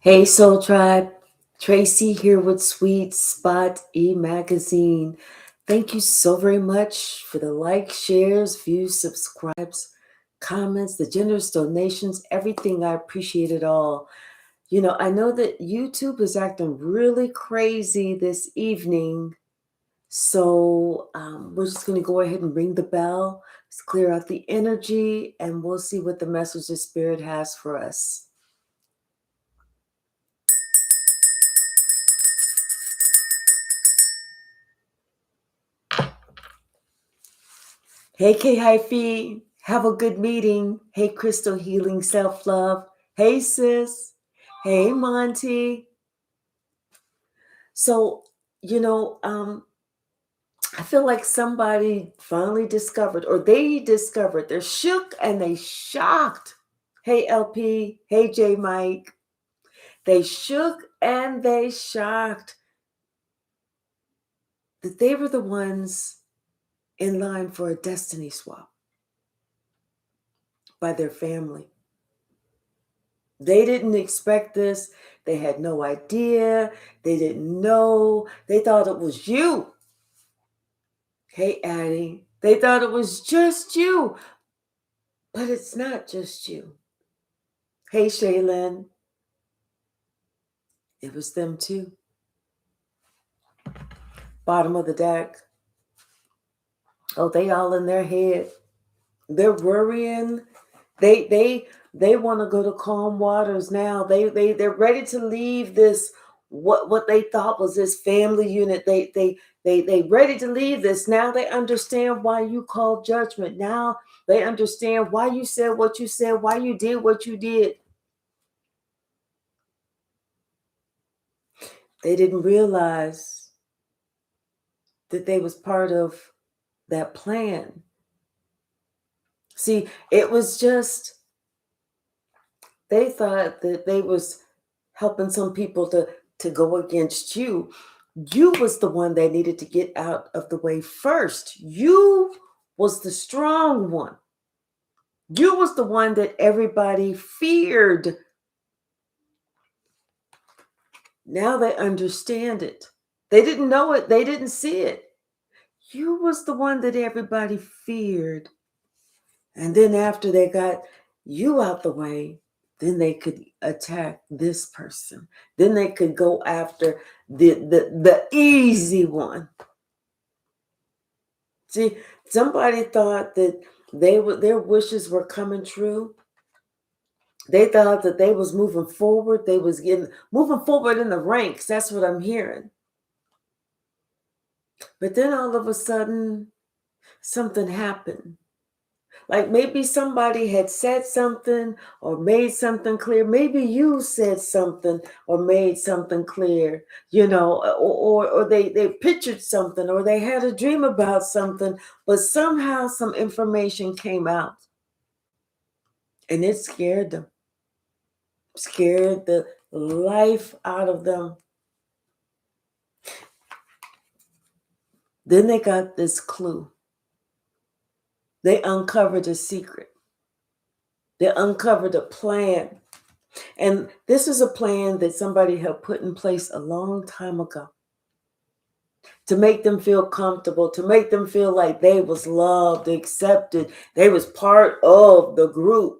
Hey Soul Tribe, Tracy here with Sweet Spot e-magazine. Thank you so very much for the likes, shares, views, subscribes, comments, the generous donations, everything. I appreciate it all. I know that YouTube is acting really crazy this evening. So we're just going to go ahead and ring the bell. Let's clear out the energy and we'll see what the message the Spirit has for us. Hey, K Hypsee, have a good meeting. Hey, Crystal Healing Self Love. Hey, sis. Hey, Monty. So, I feel like somebody finally discovered, or they discovered, they're shook and they shocked. Hey, LP. Hey, J Mike. They shook and they shocked that they were the ones in line for a destiny swap by their family. They didn't expect this. They had no idea. They didn't know. They thought it was you. Hey, Addie. They thought it was just you. But it's not just you. Hey, Shaylin. It was them too. Bottom of the deck. Oh, they all in their head. They're worrying. They want to go to calm waters now. They're ready to leave this what they thought was this family unit. They ready to leave this. Now they understand why you called judgment. Now they understand why you said what you said, why you did what you did. They didn't realize that they was part of that plan. See, it was just, they thought that they was helping some people to go against you. You was the one that needed to get out of the way first. You was the strong one. You was the one that everybody feared. Now they understand it. They didn't know it. They didn't see it. You was the one that everybody feared. And then after they got you out the way, then they could attack this person. Then they could go after the easy one. See, somebody thought that their wishes were coming true. They thought that they was moving forward. They was moving forward in the ranks. That's what I'm hearing. But then all of a sudden, something happened. Like maybe somebody had said something or made something clear. Maybe you said something or made something clear, or they pictured something or they had a dream about something, but somehow some information came out and it scared them, scared the life out of them. Then they got this clue. They uncovered a secret. They uncovered a plan. And this is a plan that somebody had put in place a long time ago to make them feel comfortable, to make them feel like they was loved, accepted, they was part of the group.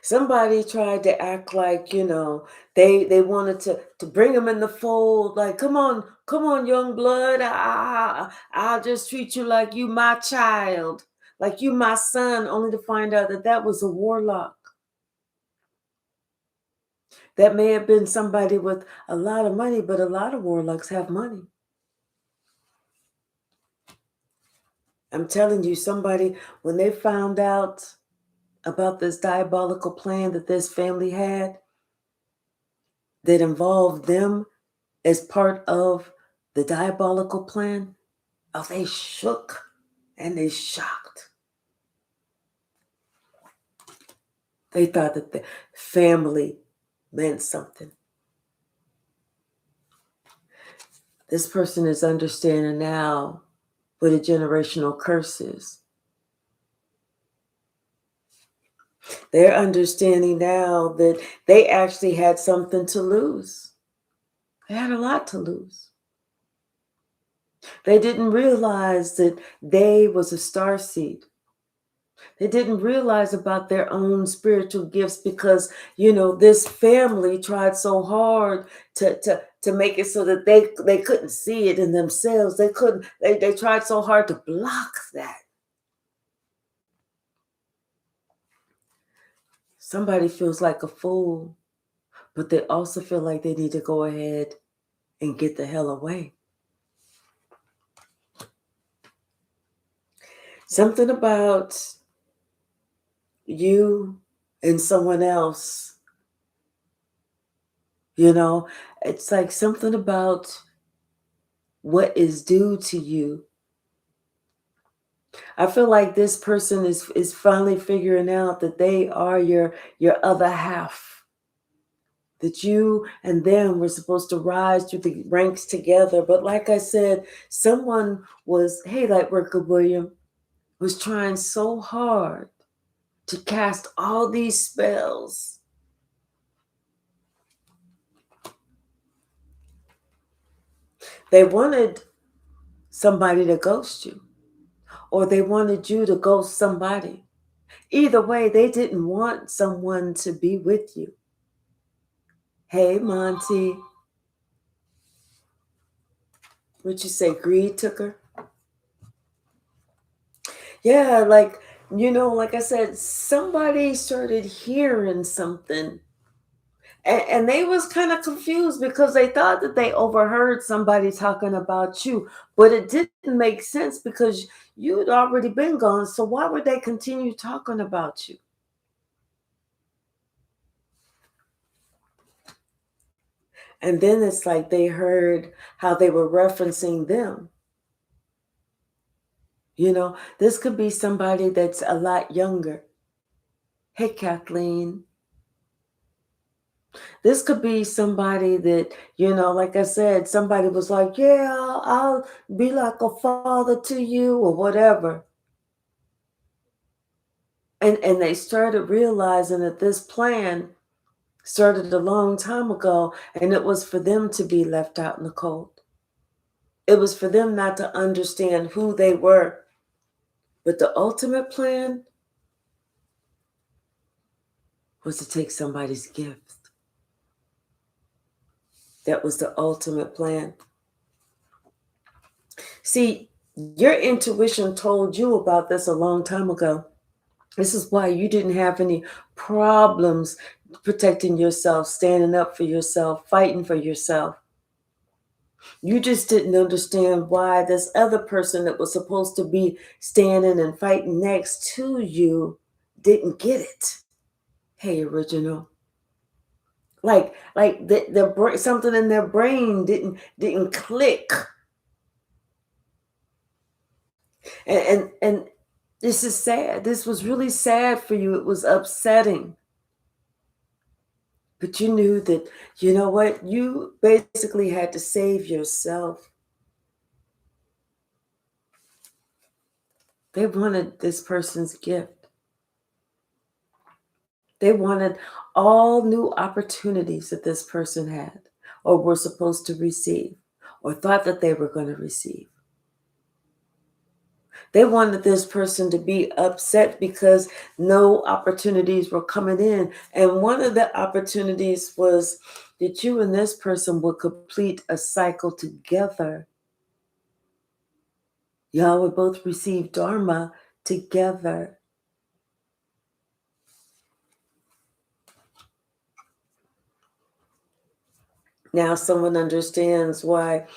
Somebody tried to act like, they wanted to bring them in the fold, like, come on, young blood, I'll just treat you like you my child, like you my son, only to find out that was a warlock. That may have been somebody with a lot of money, but a lot of warlocks have money. I'm telling you, somebody, when they found out about this diabolical plan that this family had that involved them as part of the diabolical plan, oh, they shook and they shocked. They thought that the family meant something. This person is understanding now what a generational curse is. They're understanding now that they actually had something to lose. They had a lot to lose. They didn't realize that they was a starseed. They didn't realize about their own spiritual gifts because, this family tried so hard to make it so that they couldn't see it in themselves. They couldn't, they tried so hard to block that. Somebody feels like a fool, but they also feel like they need to go ahead and get the hell away. Something about you and someone else, it's like something about what is due to you. I feel like this person is finally figuring out that they are your other half. That you and them were supposed to rise through the ranks together. But like I said, someone was, hey, Lightworker William, was trying so hard to cast all these spells. They wanted somebody to ghost you, or they wanted you to ghost somebody. Either way, they didn't want someone to be with you. Hey, Monty. What you say, greed took her? Yeah, like I said, somebody started hearing something. And they was kind of confused because they thought that they overheard somebody talking about you. But it didn't make sense because you'd already been gone. So why would they continue talking about you? And then it's like they heard how they were referencing them. This could be somebody that's a lot younger. Hey, Kathleen. This could be somebody that, like I said, somebody was like, yeah, I'll be like a father to you or whatever. And they started realizing that this plan started a long time ago, and it was for them to be left out in the cold. It was for them not to understand who they were. But the ultimate plan was to take somebody's gift. That was the ultimate plan. See, your intuition told you about this a long time ago. This is why you didn't have any problems protecting yourself, standing up for yourself, fighting for yourself. You just didn't understand why this other person that was supposed to be standing and fighting next to you didn't get it. Hey, original. Like something in their brain didn't click. And this is sad. This was really sad for you. It was upsetting. But you knew that, you know what? You basically had to save yourself. They wanted this person's gift. They wanted all new opportunities that this person had or were supposed to receive or thought that they were going to receive. They wanted this person to be upset because no opportunities were coming in. And one of the opportunities was that you and this person would complete a cycle together. Y'all would both receive Dharma together. Now someone understands why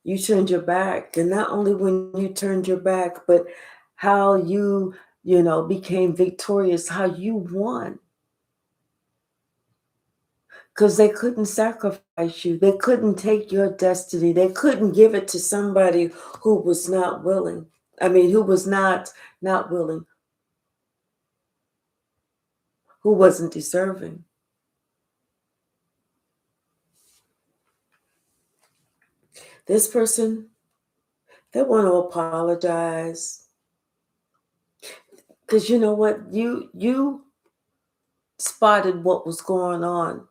you turned your back. And not only when you turned your back, but how you became victorious, how you won. Because they couldn't sacrifice you. They couldn't take your destiny. They couldn't give it to somebody who was not willing. Who was not willing, who wasn't deserving. This person, they want to apologize. Because you know what? You spotted what was going on.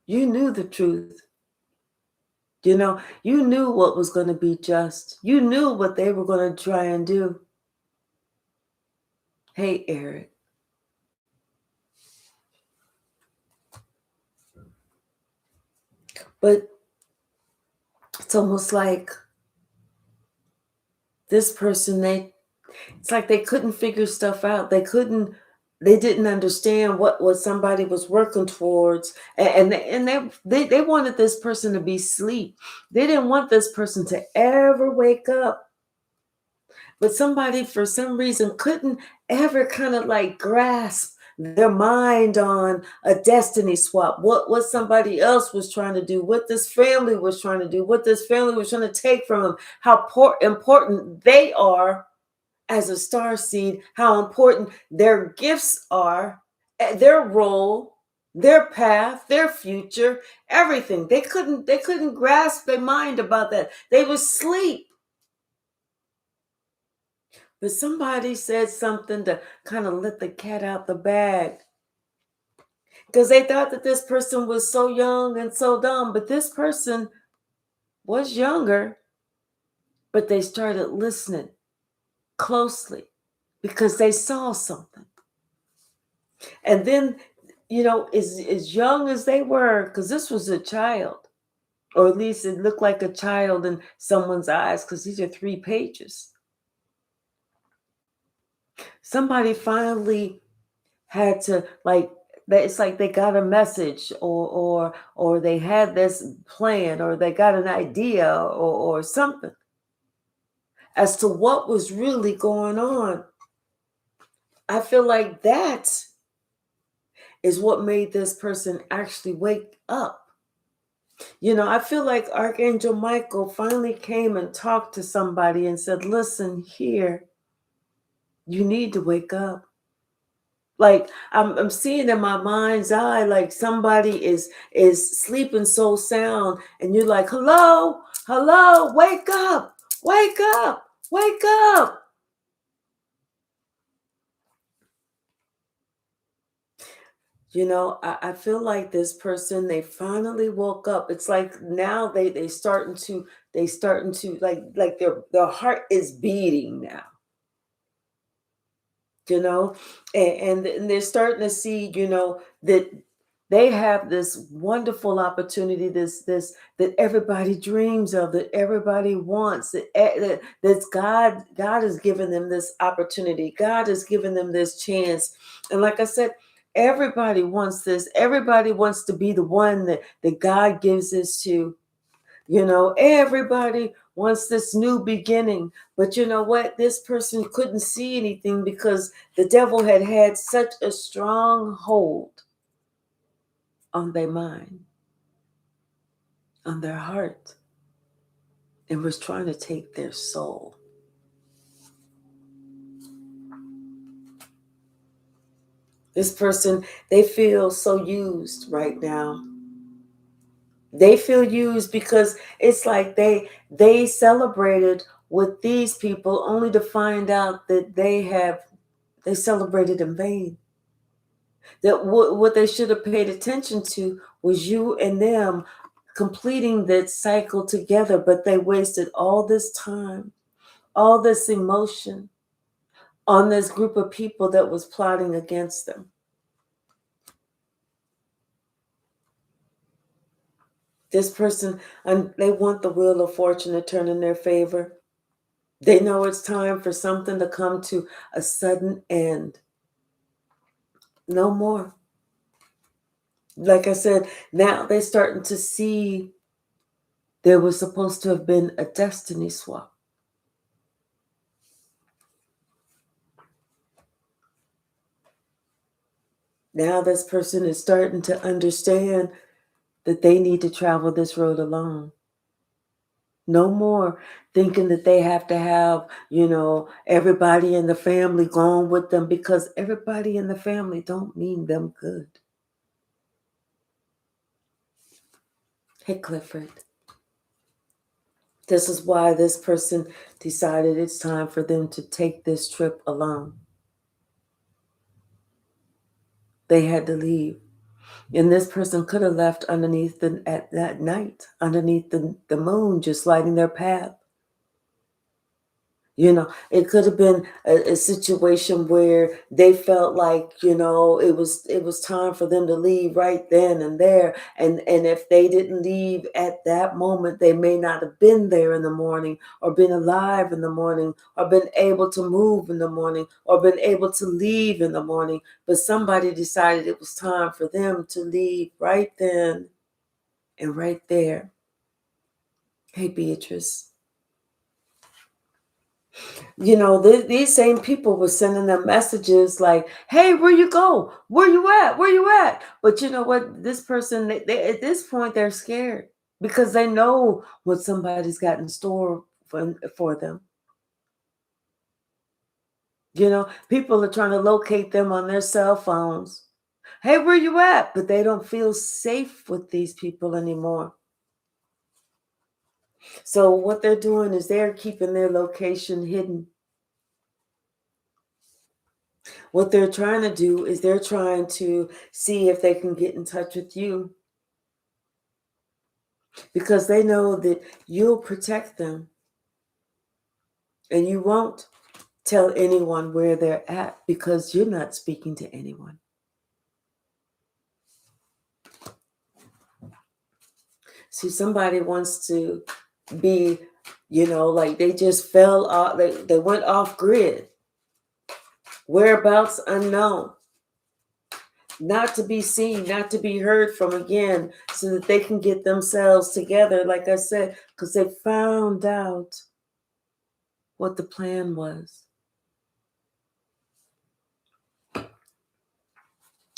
You knew the truth. You know, you knew what was going to be just. You knew what they were going to try and do. Hey, Eric. But it's almost like this person, it's like they couldn't figure stuff out. They didn't understand what somebody was working towards. And they wanted this person to be asleep. They didn't want this person to ever wake up. But somebody, for some reason, couldn't ever kind of like grasp their mind on a destiny swap, what somebody else was trying to do, what this family was trying to do, what this family was trying to take from them, how important they are as a star seed, how important their gifts are, their role, their path, their future, everything. They couldn't grasp their mind about that. They was asleep. But somebody said something to kind of let the cat out the bag. Because they thought that this person was so young and so dumb. But this person was younger. But they started listening closely because they saw something. And then, you know, as young as they were, because this was a child, or at least it looked like a child in someone's eyes, because these are 3 pages. Somebody finally had to, like, it's like they got a message, or they had this plan, or they got an idea, or something as to what was really going on. I feel like that is what made this person actually wake up. You know, I feel like Archangel Michael finally came and talked to somebody and said, listen here, you need to wake up. Like I'm seeing in my mind's eye, like somebody is sleeping so sound, and you're like, hello, wake up, wake up, wake up. You know, I feel like this person, they finally woke up. It's like now they starting to like their heart is beating now. You know, and they're starting to see, you know, that they have this wonderful opportunity, this that everybody dreams of, that everybody wants, that's God has given them this opportunity. God has given them this chance. And like I said, everybody wants this. Everybody wants to be the one that God gives this to. You know, everybody wants this new beginning. But you know what? This person couldn't see anything because the devil had such a strong hold on their mind, on their heart, and was trying to take their soul. This person, they feel so used right now. They feel used because it's like they celebrated with these people only to find out that they celebrated in vain. That what they should have paid attention to was you and them completing that cycle together, but they wasted all this time, all this emotion on this group of people that was plotting against them. This person, and they want the wheel of fortune to turn in their favor. They know it's time for something to come to a sudden end. No more. Like I said, now they're starting to see there was supposed to have been a destiny swap. Now this person is starting to understand that they need to travel this road alone. No more thinking that they have to have, you know, everybody in the family going with them, because everybody in the family don't mean them good. Hey, Clifford. This is why this person decided it's time for them to take this trip alone. They had to leave. And this person could have left underneath at that night, underneath the moon, just lighting their path. You know, it could have been a situation where they felt like, you know, it was time for them to leave right then and there. And if they didn't leave at that moment, they may not have been there in the morning, or been alive in the morning, or been able to move in the morning, or been able to leave in the morning. But somebody decided it was time for them to leave right then and right there. Hey, Beatrice. You know, these same people were sending them messages like, hey, where you go? Where you at? Where you at? But you know what? This person, they at this point, they're scared because they know what somebody's got in store for them. You know, people are trying to locate them on their cell phones. Hey, where you at? But they don't feel safe with these people anymore. So what they're doing is they're keeping their location hidden. What they're trying to do is they're trying to see if they can get in touch with you, because they know that you'll protect them and you won't tell anyone where they're at because you're not speaking to anyone. See, somebody wants to be, you know, like they just fell off, they went off grid, whereabouts unknown, not to be seen, not to be heard from again, so that they can get themselves together, like I said, because they found out what the plan was.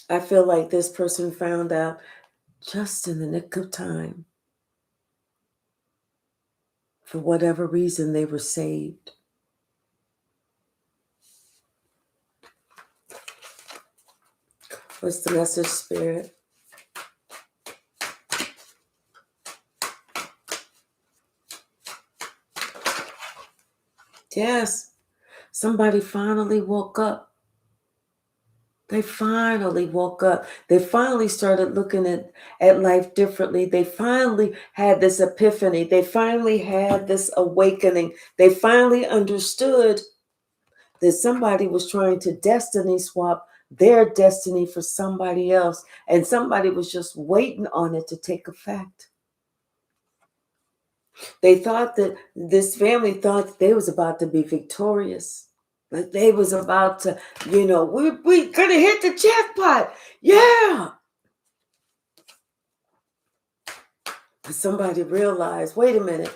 I feel like this person found out just in the nick of time. For whatever reason, they were saved. What's the message, Spirit? Yes, somebody finally woke up. They finally woke up. They finally started looking at life differently. They finally had this epiphany. They finally had this awakening. They finally understood that somebody was trying to destiny swap their destiny for somebody else. And somebody was just waiting on it to take effect. They thought that this family thought that they was about to be victorious. Like they was about to, you know, we gonna hit the jackpot. Yeah. But somebody realized, wait a minute.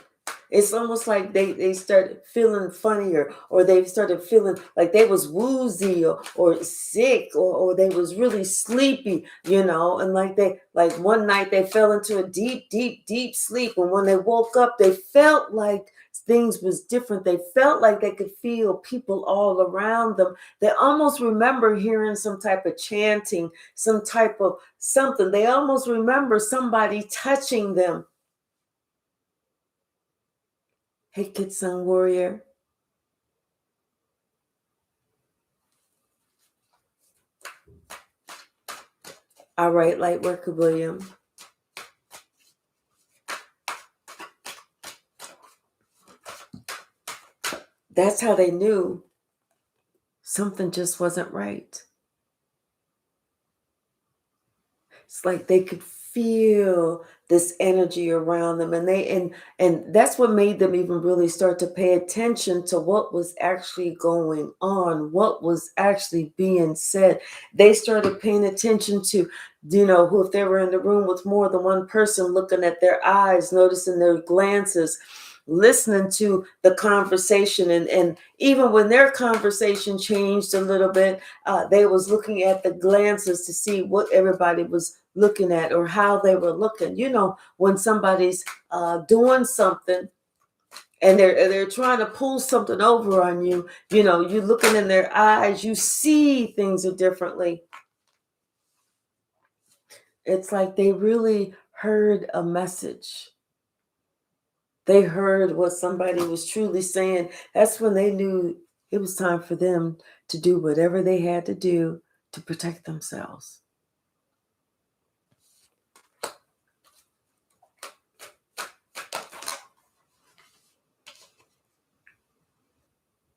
It's almost like they started feeling funnier, or they started feeling like they was woozy or sick, or they was really sleepy, you know, and like one night they fell into a deep sleep. And when they woke up, they felt like things was different. They felt like they could feel people all around them. They almost remember hearing some type of chanting, some type of something. They almost remember somebody touching them. Hey, Kid Sun Warrior. All right, Lightworker William. That's how they knew something just wasn't right. It's like they could feel this energy around them, and that's what made them even really start to pay attention to what was actually going on, what was actually being said. They started paying attention to, you know, who, if they were in the room with more than one person, looking at their eyes, noticing their glances, listening to the conversation, and even when their conversation changed a little bit, they was looking at the glances to see what everybody was looking at or how they were looking. You know, when somebody's doing something and they're trying to pull something over on you, you know, you looking in their eyes, you see things differently. It's like they really heard a message. They heard what somebody was truly saying. That's when they knew it was time for them to do whatever they had to do to protect themselves.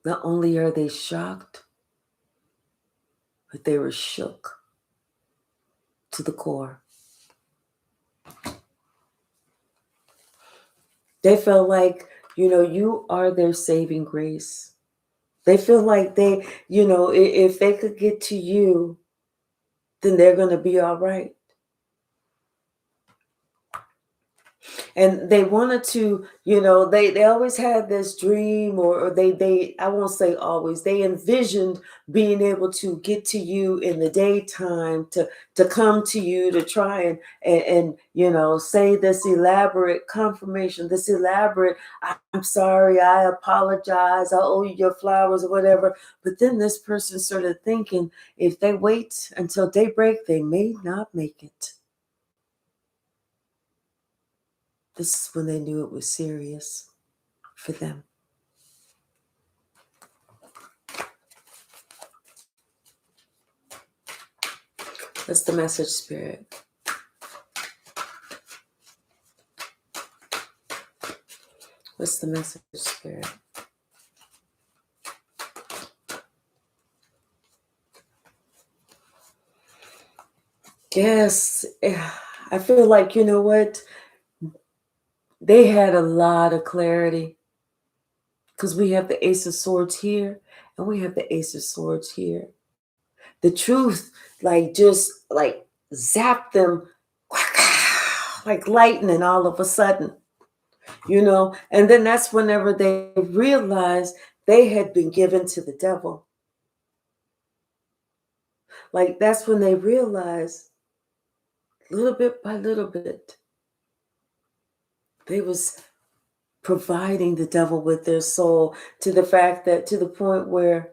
Not only are they shocked, but they were shook to the core. They felt like, you are their saving grace. They feel like they, if they could get to you, then they're going to be all right. And they wanted to, they always had this dream, or they I won't say always, they envisioned being able to get to you in the daytime, to come to you to try and say this elaborate confirmation, this elaborate, I'm sorry, I apologize, I owe you your flowers or whatever. But then this person started thinking, if they wait until daybreak, they may not make it. This is when they knew it was serious for them. That's the message, Spirit. What's the message, Spirit? Yes, I feel like, you know what? They had a lot of clarity, because we have the Ace of Swords here and we have the Ace of Swords here. The truth, just zapped them like lightning all of a sudden, and then that's whenever they realized they had been given to the devil. That's when they realized, little bit by little bit, they was providing the devil with their soul, to the point where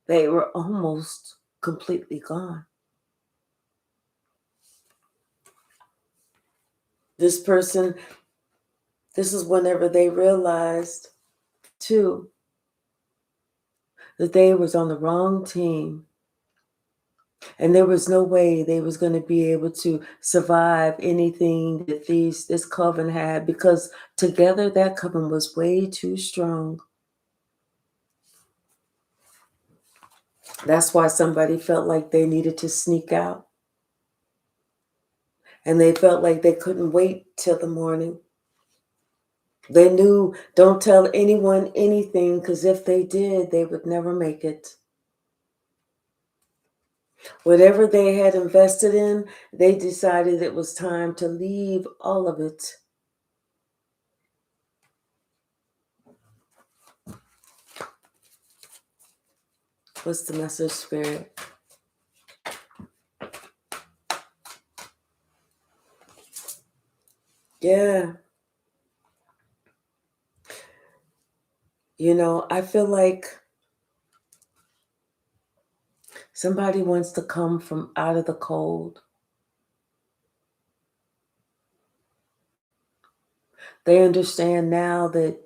they were almost completely gone. This person, this is whenever they realized too that they was on the wrong team, and there was no way they was going to be able to survive anything that this coven had, because together that coven was way too strong. That's why somebody felt like they needed to sneak out. And they felt like they couldn't wait till the morning. They knew, don't tell anyone anything, because if they did, they would never make it. Whatever they had invested in, they decided it was time to leave all of it. What's the message, Spirit? Yeah. I feel like somebody wants to come from out of the cold. They understand now that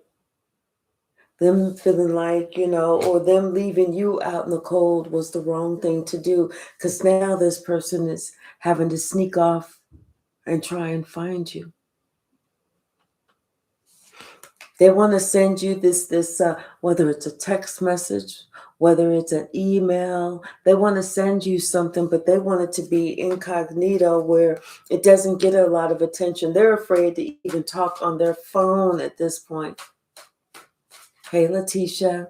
them feeling like, or them leaving you out in the cold was the wrong thing to do, because now this person is having to sneak off and try and find you. They want to send you this whether it's a text message, whether it's an email, they want to send you something, but they want it to be incognito, where it doesn't get a lot of attention. They're afraid to even talk on their phone at this point. Hey, Letitia.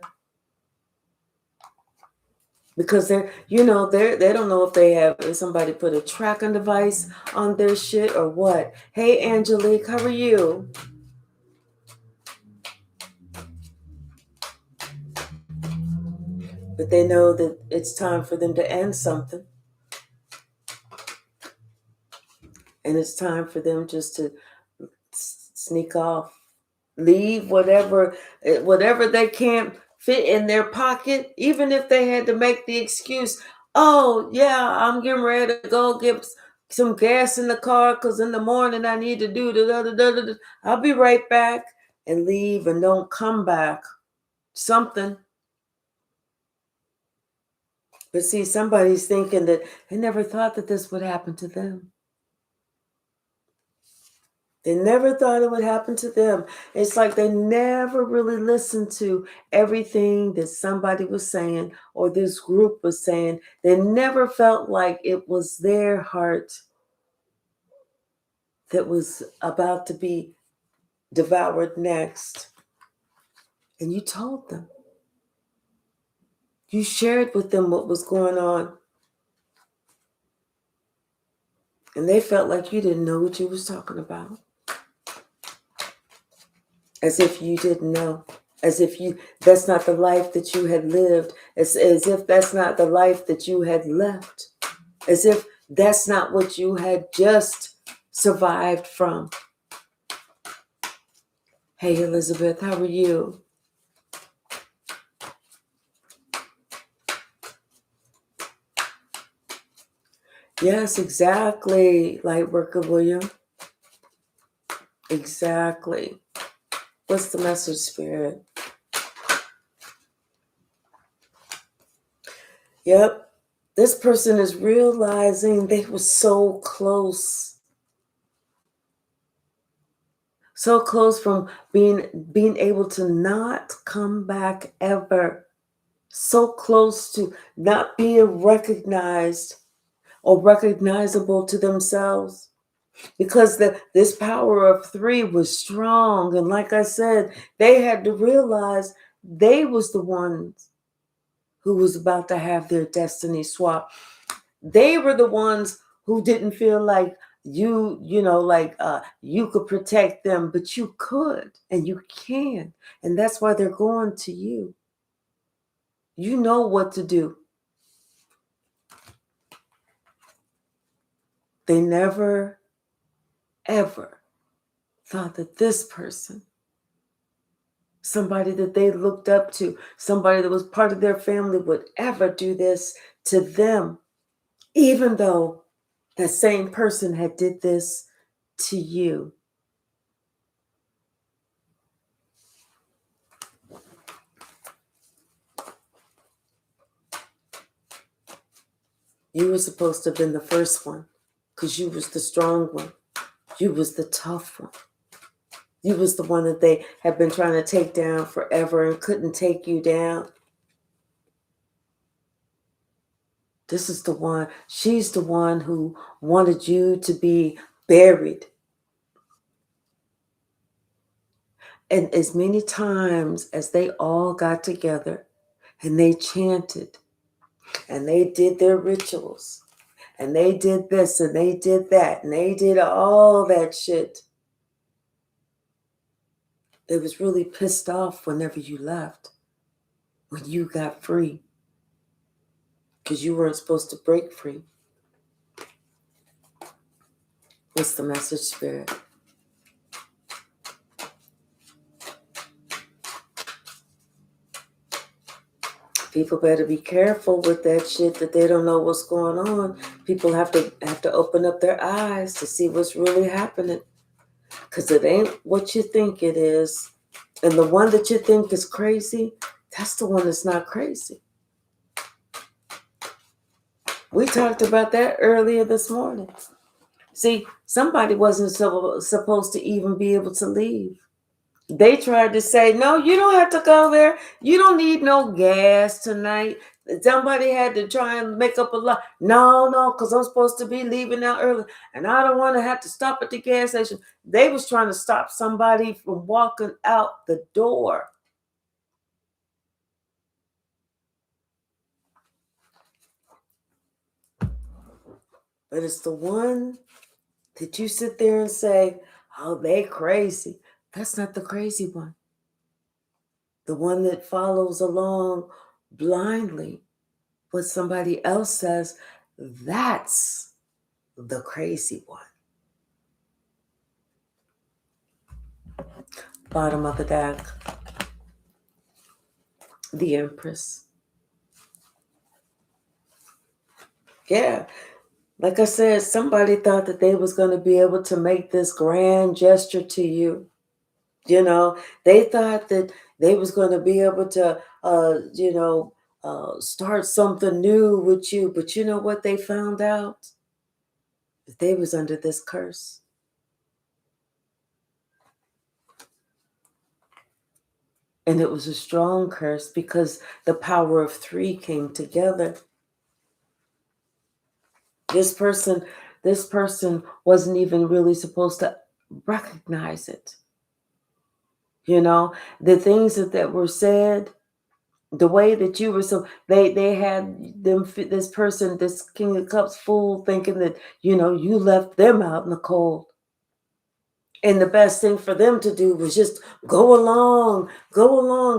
Because they don't know if somebody put a tracking device on their shit or what. Hey, Angelique, how are you? But they know that it's time for them to end something. And it's time for them just to sneak off, leave whatever they can't fit in their pocket, even if they had to make the excuse, oh yeah, I'm getting ready to go get some gas in the car because in the morning I need to do the I'll be right back, and leave and don't come back. Something. But see, somebody's thinking that they never thought that this would happen to them. They never thought it would happen to them. It's like they never really listened to everything that somebody was saying or this group was saying. They never felt like it was their heart that was about to be devoured next. And you told them. You shared with them what was going on. And they felt like you didn't know what you was talking about. As if you didn't know. As if that's not the life that you had lived. As if that's not the life that you had left. As if that's not what you had just survived from. Hey, Elizabeth, how are you? Yes, exactly, Lightworker William. Exactly. What's the message, Spirit? Yep. This person is realizing they were so close. So close from being able to not come back ever. So close to not being recognized or recognizable to themselves. Because this power of 3 was strong. And like I said, they had to realize they was the ones who was about to have their destiny swap. They were the ones who didn't feel like you could protect them, but you could and you can. And that's why they're going to you. You know what to do. They never, ever thought that this person, somebody that they looked up to, somebody that was part of their family, would ever do this to them, even though that same person had did this to you. You were supposed to have been the first one because you was the strong one. You was the tough one. You was the one that they had been trying to take down forever and couldn't take you down. This is the one, she's the one who wanted you to be buried. And as many times as they all got together and they chanted and they did their rituals and they did this and they did that and they did all that shit, they was really pissed off whenever you left, when you got free, because you weren't supposed to break free. What's the message, Spirit? People better be careful with that shit that they don't know what's going on. People have to open up their eyes to see what's really happening. Because it ain't what you think it is. And the one that you think is crazy, that's the one that's not crazy. We talked about that earlier this morning. See, somebody wasn't supposed to even be able to leave. They tried to say, no, you don't have to go there. You don't need no gas tonight. Somebody had to try and make up a lie. No, because I'm supposed to be leaving out early. And I don't want to have to stop at the gas station. They was trying to stop somebody from walking out the door. But it's the one that you sit there and say, oh, they crazy. That's not the crazy one. The one that follows along blindly what somebody else says, that's the crazy one. Bottom of the deck, the Empress. Yeah, like I said, somebody thought that they was going to be able to make this grand gesture to you. You know, they thought that they was going to be able to, start something new with you. But you know what they found out? That they was under this curse. And it was a strong curse because the power of three came together. This person wasn't even really supposed to recognize it. You know, the things that were said, the way that you were, so they had them, this person, this King of Cups fool, thinking that, you know, you left them out in the cold. And the best thing for them to do was just go along.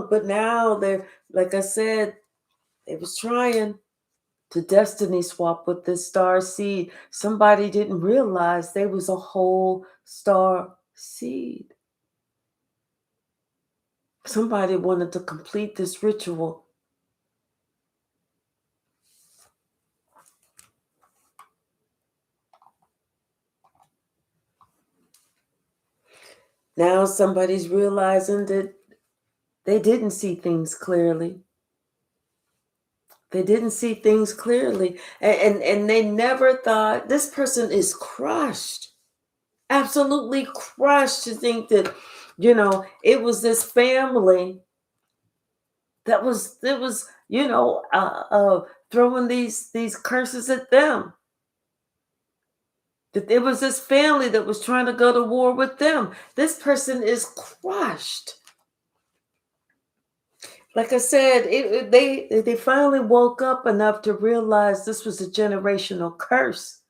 But now they're, like I said, they was trying to destiny swap with this star seed. Somebody didn't realize they was a whole star seed. Somebody wanted to complete this ritual. Now somebody's realizing that they didn't see things clearly. They didn't see things clearly. And they never thought, this person is crushed. Absolutely crushed to think that, you know, it was this family that was you know, throwing these curses at them. That it was this family that was trying to go to war with them. This person is crushed. Like I said, they finally woke up enough to realize this was a generational curse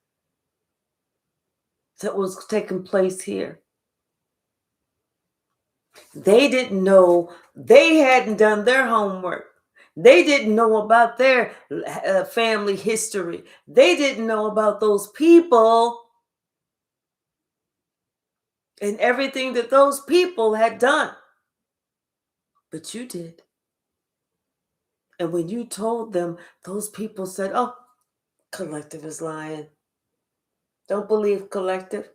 that was taking place here. They didn't know, they hadn't done their homework. They didn't know about their family history. They didn't know about those people and everything that those people had done. But you did. And when you told them, those people said, oh, collective is lying. Don't believe collective.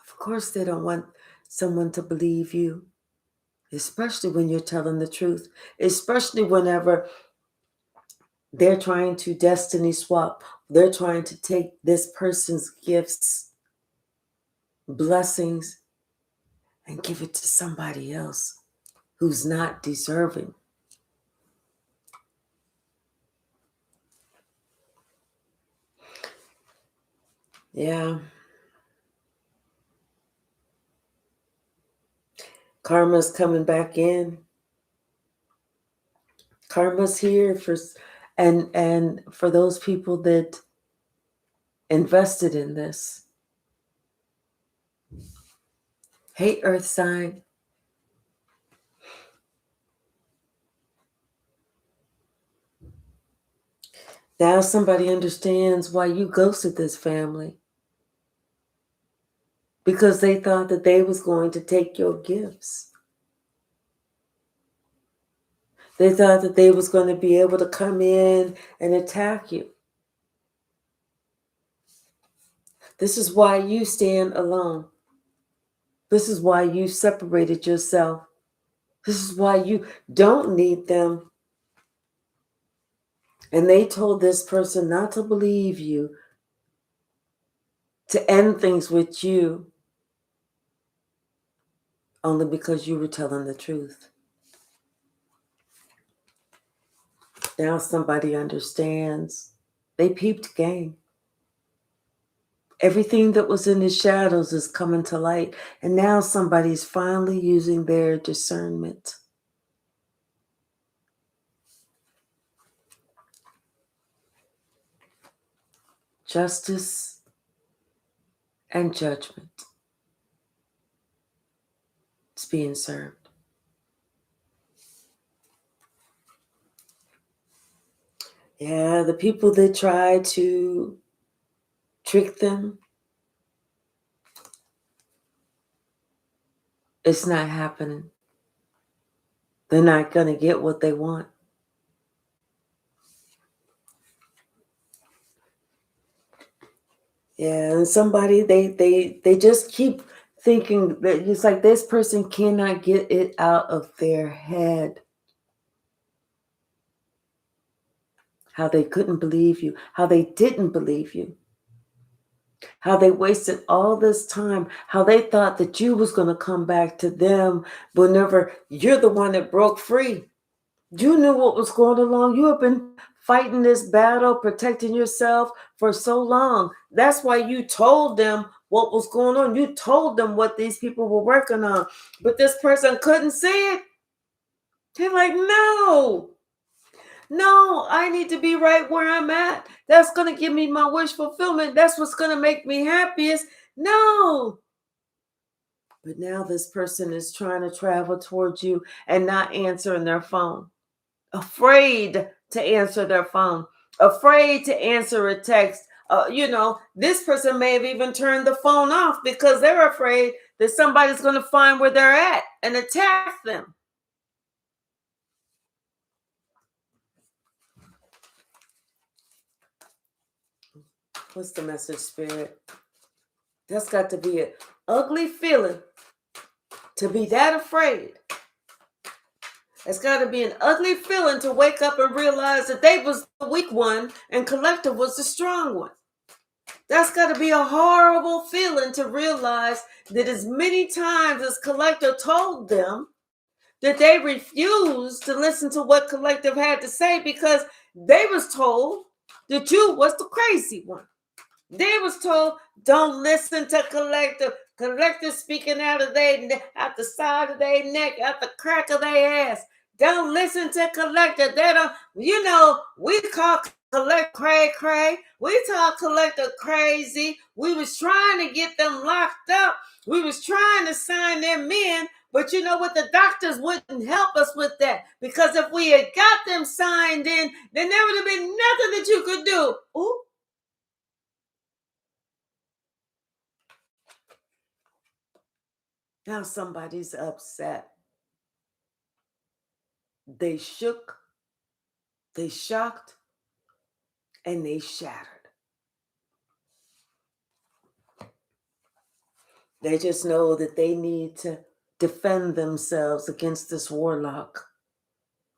Of course, they don't want someone to believe you, especially when you're telling the truth, especially whenever they're trying to destiny swap. They're trying to take this person's gifts, blessings, and give it to somebody else who's not deserving. Yeah. Karma's coming back in. Karma's here for, and for those people that invested in this. Hey, Earth sign. Now somebody understands why you ghosted this family. Because they thought that they was going to take your gifts. They thought that they was going to be able to come in and attack you. This is why you stand alone. This is why you separated yourself. This is why you don't need them. And they told this person not to believe you, to end things with you, only because you were telling the truth. Now somebody understands. They peeped game. Everything that was in the shadows is coming to light. And now somebody's finally using their discernment. Justice and judgment. It's being served. Yeah, the people that try to trick them, it's not happening. They're not going to get what they want. Yeah, and somebody, they just keep thinking that it's like this person cannot get it out of their head. How they couldn't believe you, how they didn't believe you. how they wasted all this time, how they thought that you was going to come back to them whenever you're the one that broke free. You knew what was going along. You have been fighting this battle, protecting yourself for so long. That's why you told them what was going on. You told them what these people were working on. But this person couldn't see it. They're like, no, I need to be right where I'm at. That's going to give me my wish fulfillment. That's what's going to make me happiest. No. But now this person is trying to travel towards you and not answering their phone. Afraid to answer their phone. Afraid to answer a text. This person may have even turned the phone off because they're afraid that somebody's going to find where they're at and attack them. What's the message, Spirit? That's got to be an ugly feeling to be that afraid. It's got to be an ugly feeling to wake up and realize that they was the weak one and collective was the strong one. That's got to be a horrible feeling to realize that as many times as collective told them that they refused to listen to what collective had to say because they was told that you was the crazy one. They was told, don't listen to collective. Collective speaking out the side of their neck, out the crack of their ass. Don't listen to collective. They don't, we call collective cray. We talk collective crazy. We was trying to get them locked up. We was trying to sign them in. But you know what? The doctors wouldn't help us with that. Because if we had got them signed in, then there would have been nothing that you could do. Ooh. Now somebody's upset. They shook, they shocked, and they shattered. They just know that they need to defend themselves against this warlock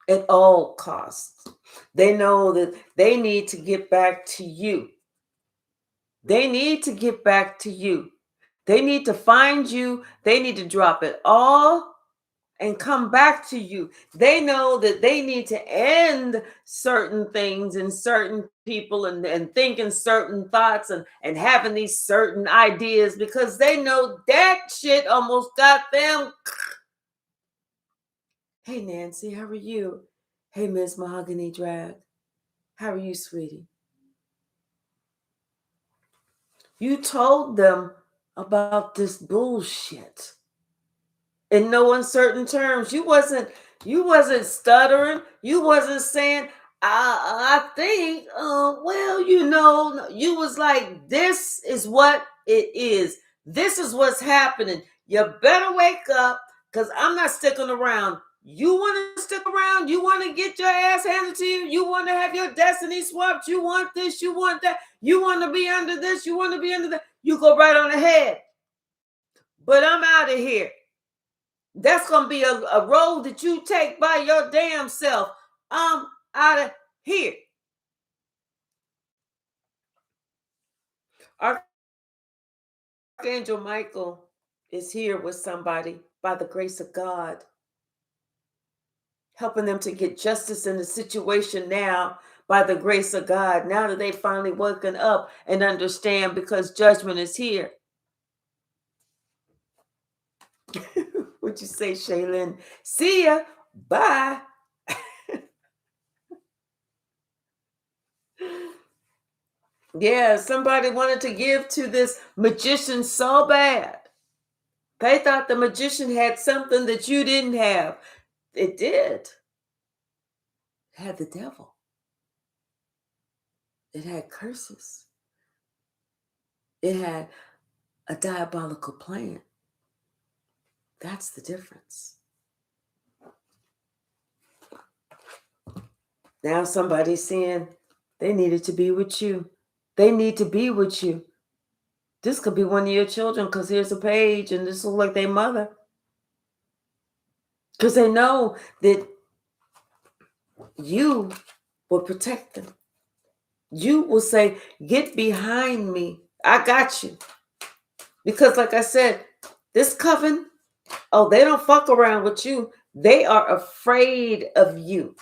at all costs. They know that they need to get back to you. They need to get back to you. They need to find you. They need to drop it all and come back to you. They know that they need to end certain things and certain people and thinking certain thoughts and having these certain ideas because they know that shit almost got them. Hey, Nancy, how are you? Hey, Miss Mahogany Drag. How are you, sweetie? You told them about this bullshit in no uncertain terms. You wasn't stuttering. You wasn't saying, I think, you was like, this is what it is. This is what's happening. You better wake up because I'm not sticking around. You want to stick around? You want to get your ass handed to you? You want to have your destiny swapped? You want this? You want that? You want to be under this? You want to be under that? You go right on ahead. But I'm out of here. That's going to be a road that you take by your damn self. I'm out of here. Archangel Michael is here with somebody by the grace of God, helping them to get justice in the situation now by the grace of God. Now that they finally woken up and understand because judgment is here. What'd you say, Shaylin? See ya. Bye. Yeah, somebody wanted to give to this magician so bad. They thought the magician had something that you didn't have. It did. It had the devil. It had curses. It had a diabolical plan. That's the difference. Now somebody's saying they needed to be with you. They need to be with you. This could be one of your children because here's a page and this looks like their mother. Because they know that you will protect them. You will say, get behind me. I got you. Because like I said, this coven, oh, they don't fuck around with you. They are afraid of you.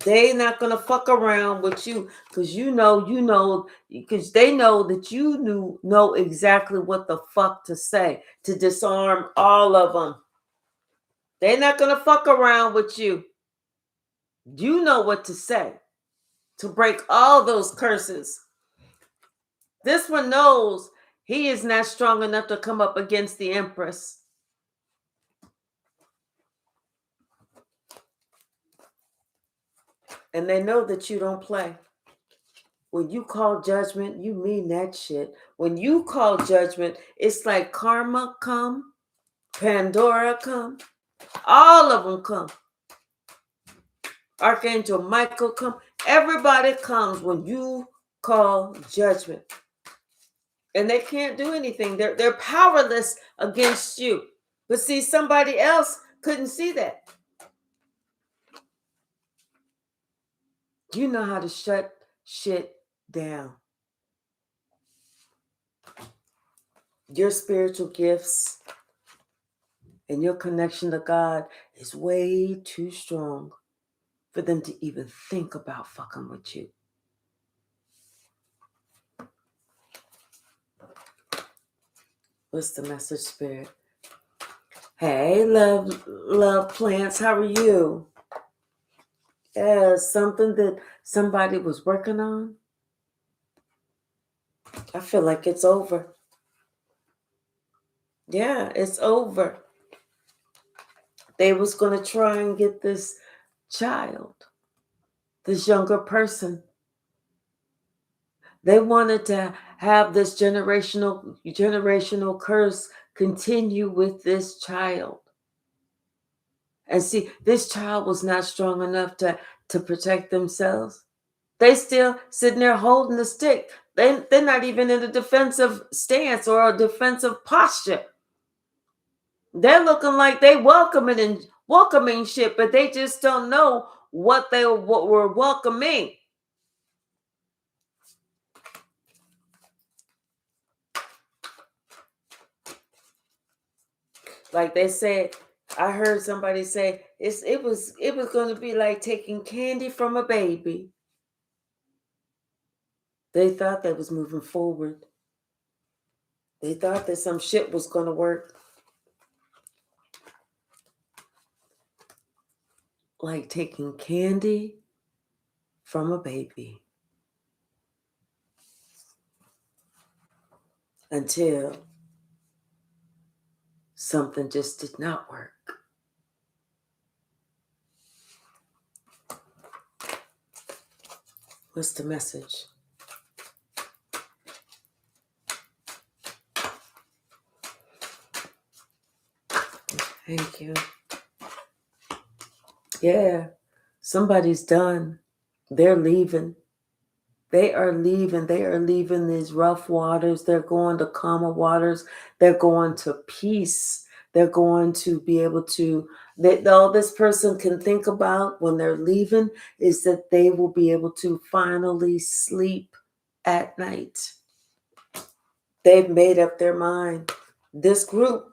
They not gonna fuck around with you because because they know that you know exactly what the fuck to say to disarm all of them. They're not gonna fuck around with you. You know what to say to break all those curses. This one knows he is not strong enough to come up against the Empress. And they know that you don't play. When you call judgment, you mean that shit. When you call judgment, it's like karma come, Pandora come, all of them come. Archangel Michael come. Everybody comes when you call judgment. And they can't do anything. They're powerless against you. But see, somebody else couldn't see that. You know how to shut shit down. Your spiritual gifts and your connection to God is way too strong for them to even think about fucking with you. What's the message, Spirit? Hey, love plants, how are you? Yeah, something that somebody was working on. I feel like it's over. Yeah, it's over. They was going to try and get this child, this younger person. They wanted to have this generational curse continue with this child. And see, this child was not strong enough to protect themselves. They still sitting there holding the stick. They're not even in a defensive stance or a defensive posture. They're looking like they welcoming shit, but they just don't know what were welcoming. Like they said, I heard somebody say it was going to be like taking candy from a baby. They thought they was moving forward. They thought that some shit was going to work. Like taking candy from a baby. Until something just did not work. What's the message? Thank you. Yeah, somebody's done. They're leaving. They are leaving. They are leaving these rough waters. They're going to calmer waters. They're going to peace. They're going to be able to, all this person can think about when they're leaving is that they will be able to finally sleep at night. They've made up their mind. This group,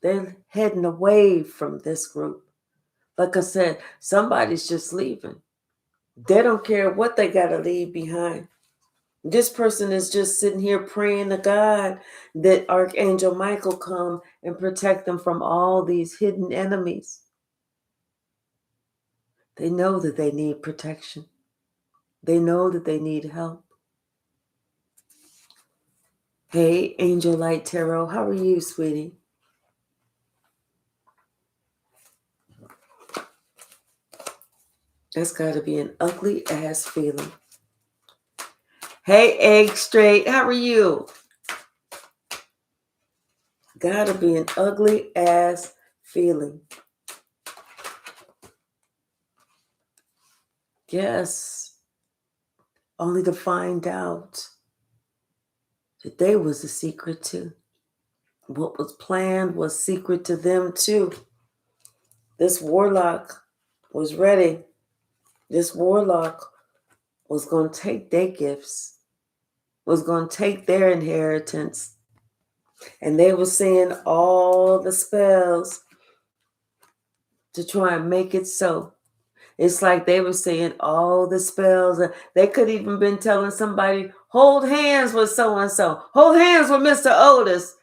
they're heading away from this group. Like I said, somebody's just leaving. They don't care what they got to leave behind. This person is just sitting here praying to God that Archangel Michael come and protect them from all these hidden enemies. They know that they need protection. They know that they need help. Hey, Angel Light Tarot, how are you, sweetie? That's got to be an ugly ass feeling. Hey, Egg Straight, how are you? Gotta be an ugly ass feeling. Yes. Only to find out that they was a secret too. What was planned was secret to them too. This warlock was ready. This warlock was going to take their gifts was going to take their inheritance. And they were saying all the spells to try and make it so. It's like they were saying all the spells. They could even been telling somebody, hold hands with so-and-so. Hold hands with Mr. Otis.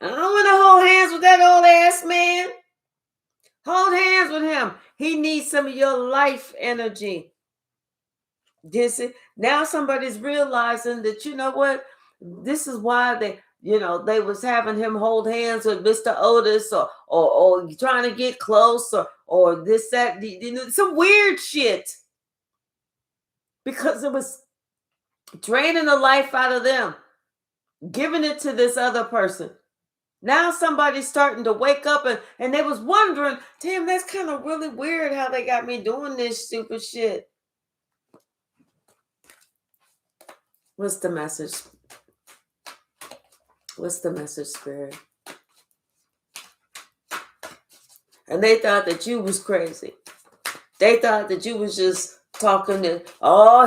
I don't want to hold hands with that old ass man. Hold hands with him. He needs some of your life energy. Now somebody's realizing that, you know what? This is why they was having him hold hands with Mr. Otis or trying to get close or this, that, some weird shit. Because it was draining the life out of them, giving it to this other person. Now somebody's starting to wake up and they was wondering, damn, that's kind of really weird how they got me doing this stupid shit. What's the message? What's the message, Spirit? And they thought that you was crazy. They thought that you was just talking to,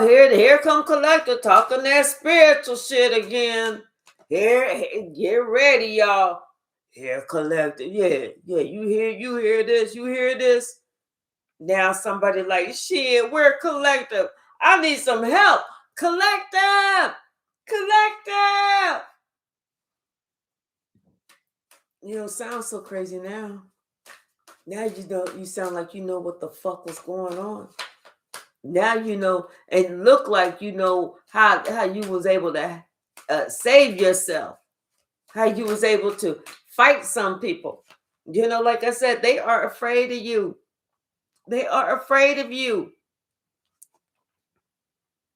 here come Collector talking that spiritual shit again. Here, get ready, y'all. Here, Collector. Yeah, you hear this. Now somebody like, shit, we're Collective. I need some help. Collective. You know, sounds so crazy now. Now you sound like you know what the fuck was going on. Now you know, and look like you know how you was able to save yourself. How you was able to fight some people. You know, like I said, they are afraid of you. They are afraid of you.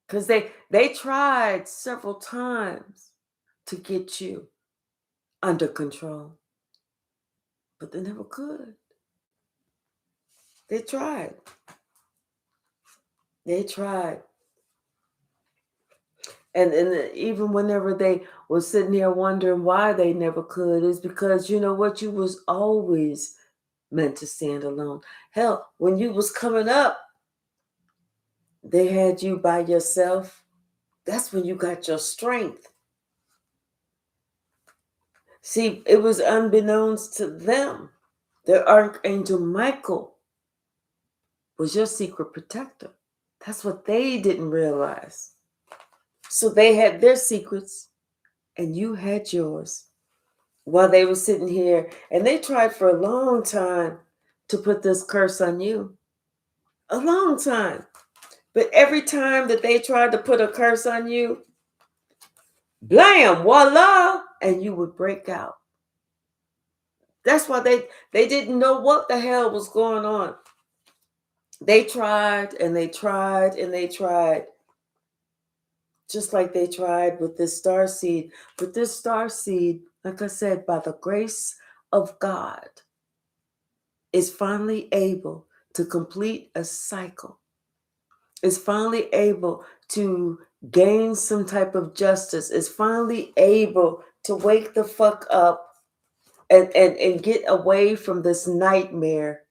Because they tried several times to get you under control. But they never could. They tried. And even whenever they were sitting there wondering why they never could, is because, you know what, you was always meant to stand alone. Hell, when you was coming up, they had you by yourself. That's when you got your strength. See, it was unbeknownst to them. Their Archangel Michael was your secret protector. That's what they didn't realize. So they had their secrets and you had yours while they were sitting here. And they tried for a long time to put this curse on you. A long time. But every time that they tried to put a curse on you, blam, voila, and you would break out. That's why they didn't know what the hell was going on. They tried and they tried and they tried. Just like they tried with this star seed. But this star seed, like I said, by the grace of God, is finally able to complete a cycle. Is finally able to gain some type of justice. Is finally able to wake the fuck up and get away from this nightmare.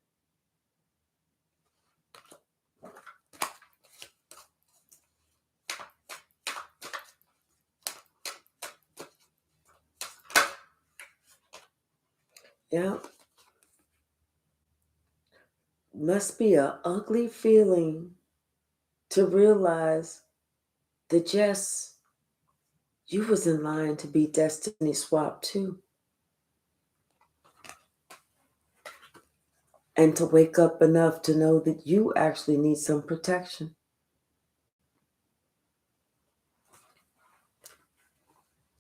Yeah. Must be an ugly feeling to realize that yes, you was in line to be destiny swapped too. And to wake up enough to know that you actually need some protection.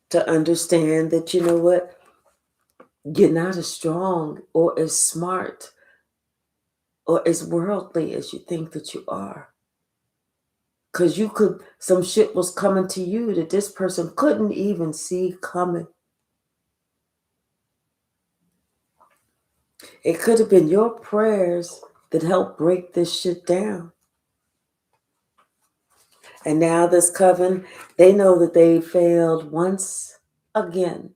To understand that, you know what, you're not as strong or as smart or as worldly as you think that you are. Because some shit was coming to you that this person couldn't even see coming. It could have been your prayers that helped break this shit down. And now this coven, they know that they failed once again.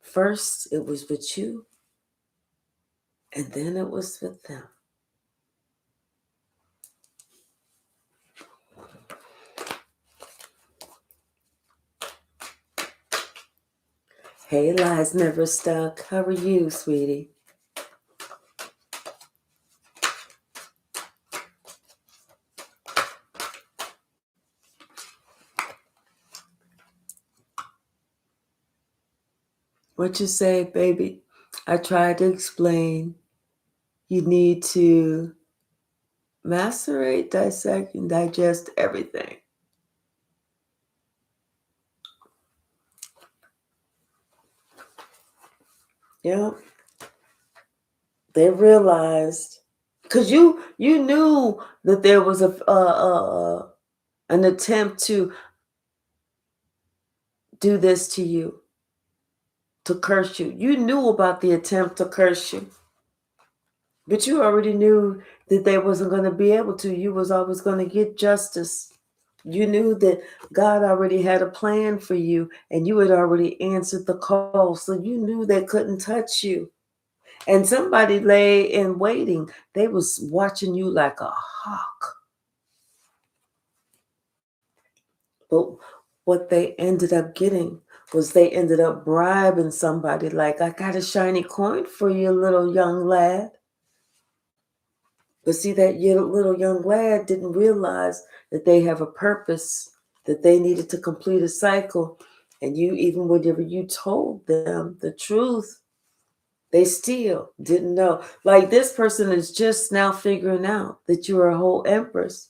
First, it was with you, and then it was with them. Hey, lies never stuck. How are you, sweetie? What you say, baby? I tried to explain. You need to macerate, dissect, and digest everything. Yeah. They realized, because you knew that there was an attempt to do this to you, to curse you. You knew about the attempt to curse you, but you already knew that they wasn't going to be able to. You was always going to get justice. You knew that God already had a plan for you, and you had already answered the call, so you knew they couldn't touch you. And somebody lay in waiting. They was watching you like a hawk. But what they ended up getting was they ended up bribing somebody like, I got a shiny coin for you, little young lad. But see, that little young lad didn't realize that they have a purpose, that they needed to complete a cycle. And you, even whenever you told them the truth, they still didn't know. Like, this person is just now figuring out that you're a whole empress.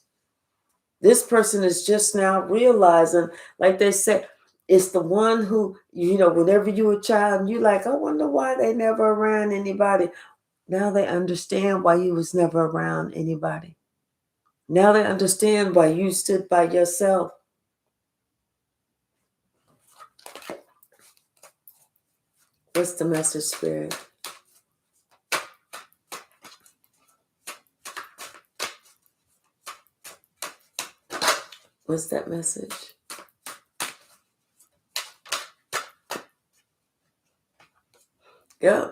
This person is just now realizing, like they said, it's the one who, whenever you were a child, and you like, I wonder why they never around anybody. Now they understand why you was never around anybody. Now they understand why you stood by yourself. What's the message, Spirit? What's that message? Yeah.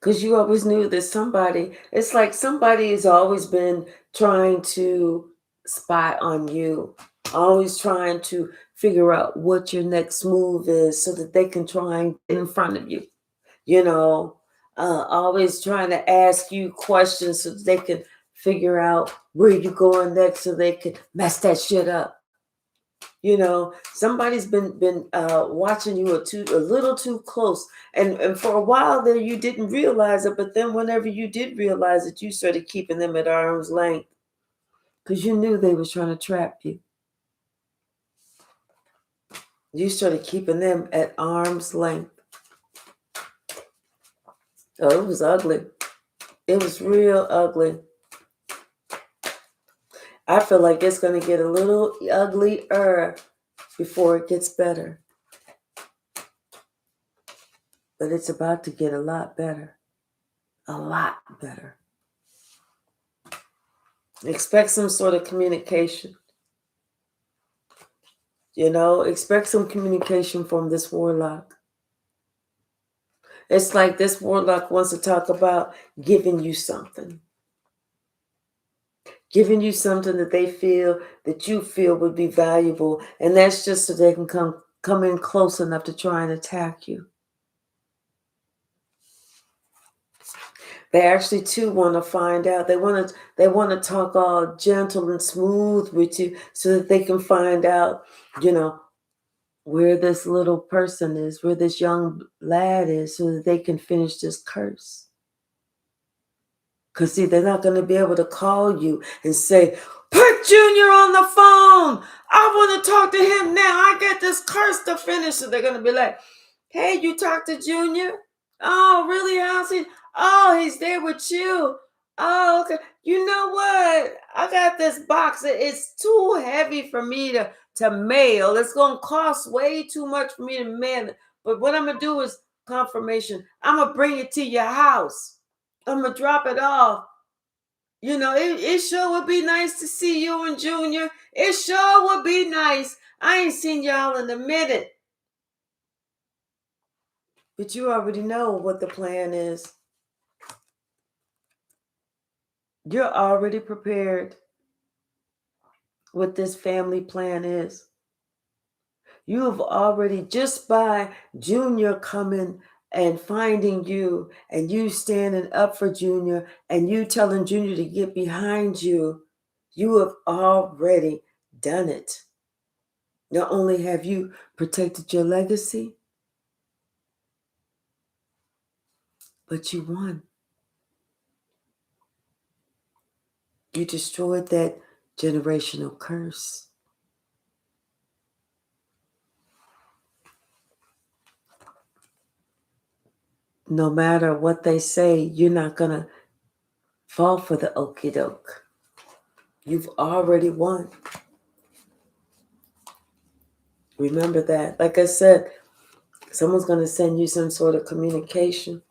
Because you always knew that somebody, it's like somebody has always been trying to spy on you, always trying to figure out what your next move is so that they can try and get in front of you, always trying to ask you questions so that they can figure out where you're going next so they can mess that shit up. Somebody's been watching you a little too close, and for a while there you didn't realize it, but then whenever you did realize it, you started keeping them at arm's length because you knew they was trying to trap you. You started keeping them at arm's length. Oh, it was ugly. It was real ugly. I feel like it's going to get a little uglier before it gets better. But it's about to get a lot better. A lot better. Expect some sort of communication. Expect some communication from this warlock. It's like this warlock wants to talk about giving you something. Giving you something that you feel would be valuable. And that's just so they can come in close enough to try and attack you. They actually too want to find out. They want to talk all gentle and smooth with you so that they can find out, where this little person is, where this young lad is, so that they can finish this curse. Because see, they're not going to be able to call you and say, put Junior on the phone. I want to talk to him now. I get this curse to finish. So they're going to be like, hey, you talked to Junior? Oh, really? How's he? Oh, he's there with you. Oh, okay. You know what? I got this box. It's too heavy for me to mail. It's going to cost way too much for me to mail it. But what I'm going to do is confirmation. I'm going to bring it to your house. I'm going to drop it off. It sure would be nice to see you and Junior. It sure would be nice. I ain't seen y'all in a minute. But you already know what the plan is. You're already prepared what this family plan is. You have already, just by Junior coming and finding you, and you standing up for Junior, and you telling Junior to get behind you, you have already done it. Not only have you protected your legacy, but you won. You destroyed that generational curse. No matter what they say, you're not going to fall for the okie doke. You've already won. Remember that. Like I said, someone's going to send you some sort of communication.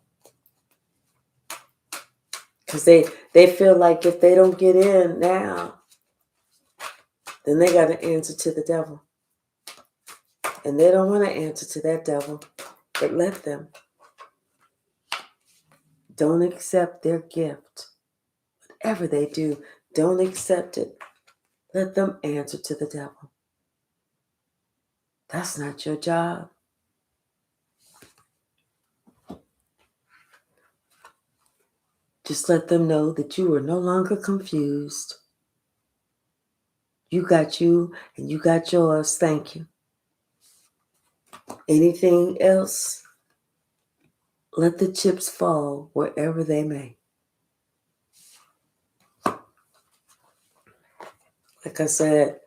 Because they feel like if they don't get in now, then they got to answer to the devil. And they don't want to answer to that devil. But let them. Don't accept their gift. Whatever they do, don't accept it. Let them answer to the devil. That's not your job. Just let them know that you are no longer confused. You got you and you got yours. Thank you. Anything else? Let the chips fall wherever they may. Like I said,